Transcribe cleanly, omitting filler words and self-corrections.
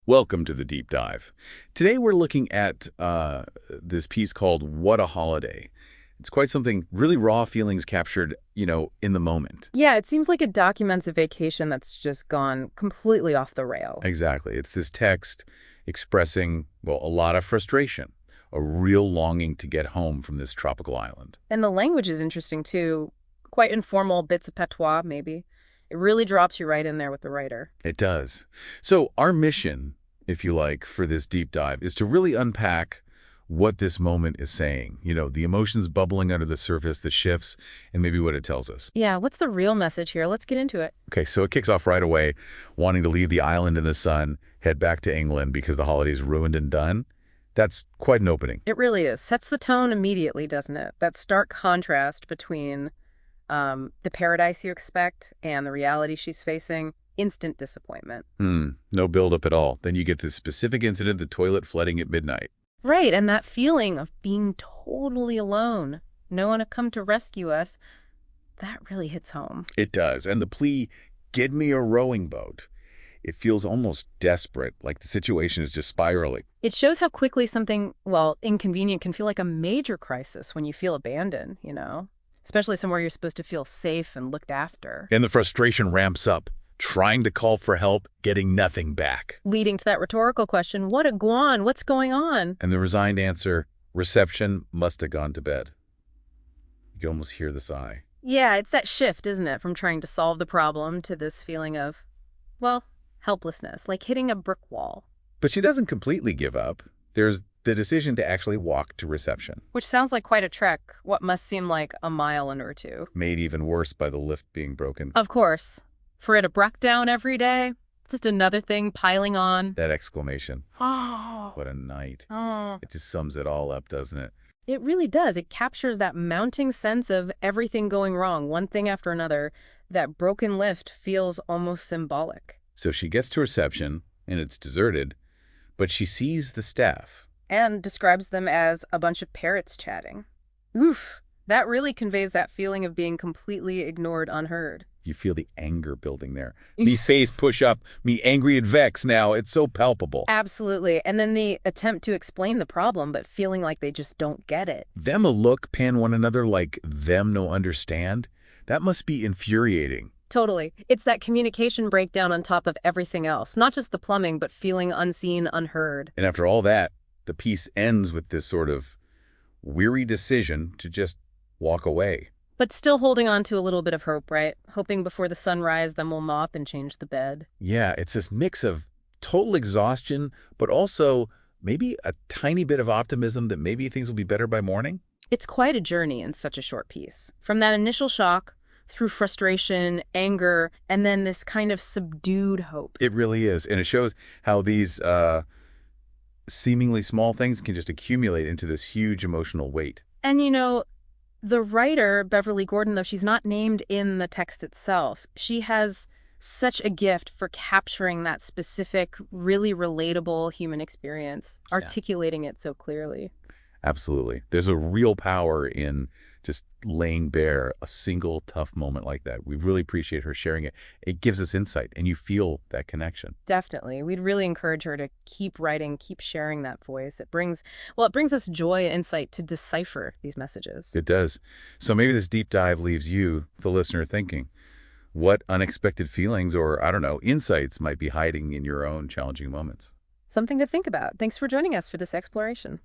Welcome to the deep dive. Today we're looking at this piece called What a Holiday. It's quite something, really raw feelings captured, in the moment. Yeah, it seems like it documents a vacation that's just gone completely off the rail. Exactly. It's this text expressing, well, a lot of frustration, a real longing to get home from this tropical island. And the language is interesting too. Quite informal, bits of patois, maybe. It really drops you right in there with the writer. It does. So our mission, if you like, for this deep dive is to really unpack what this moment is saying. The emotions bubbling under the surface, the shifts, and maybe what it tells us. Yeah, what's the real message here? Let's get into it. Okay, so it kicks off right away, wanting to leave the island in the sun, head back to England because the holiday's ruined and done. That's quite an opening. It really is. Sets the tone immediately, doesn't it? That stark contrast between the paradise you expect and the reality she's facing. Instant disappointment. No build-up at all. Then you get this specific incident, the toilet flooding at midnight. Right, and that feeling of being totally alone, no one to come to rescue us, that really hits home. It does. And the plea, get me a rowing boat. It feels almost desperate, like the situation is just spiraling. It shows how quickly something, well, inconvenient can feel like a major crisis when you feel abandoned. Especially somewhere you're supposed to feel safe and looked after. And the frustration ramps up, trying to call for help, getting nothing back. Leading to that rhetorical question, what a guan, what's going on? And the resigned answer, reception must have gone to bed. You can almost hear the sigh. Yeah, it's that shift, isn't it, from trying to solve the problem to this feeling of, well, helplessness, like hitting a brick wall. But she doesn't completely give up. There's the decision to actually walk to reception. Which sounds like quite a trek, what must seem like a mile or two. Made even worse by the lift being broken. Of course. For it to break down every day, just another thing piling on. That exclamation. Oh. What a night. Oh. It just sums it all up, doesn't it? It really does. It captures that mounting sense of everything going wrong, one thing after another. That broken lift feels almost symbolic. So she gets to reception, and it's deserted, but she sees the staff. And describes them as a bunch of parrots chatting. Oof, that really conveys that feeling of being completely ignored, unheard. You feel the anger building there. Me face push up, me angry and vex now. It's so palpable. Absolutely. And then the attempt to explain the problem, but feeling like they just don't get it. Them a look, pan one another like them no understand. That must be infuriating. Totally. It's that communication breakdown on top of everything else. Not just the plumbing, but feeling unseen, unheard. And after all that, the piece ends with this sort of weary decision to just walk away. But still holding on to a little bit of hope, right? Hoping before the sunrise, then we'll mop and change the bed. Yeah, it's this mix of total exhaustion, but also maybe a tiny bit of optimism that maybe things will be better by morning. It's quite a journey in such a short piece. From that initial shock, through frustration, anger, and then this kind of subdued hope. It really is. And it shows how these seemingly small things can just accumulate into this huge emotional weight. And the writer, Beverly Gordon, though she's not named in the text itself, she has such a gift for capturing that specific, really relatable human experience, articulating it so clearly. Absolutely. There's a real power in just laying bare a single tough moment like that. We really appreciate her sharing it. It gives us insight, and you feel that connection. Definitely. We'd really encourage her to keep writing, keep sharing that voice. It brings us joy and insight to decipher these messages. It does. So maybe this deep dive leaves you, the listener, thinking, what unexpected feelings or, I don't know, insights might be hiding in your own challenging moments? Something to think about. Thanks for joining us for this exploration.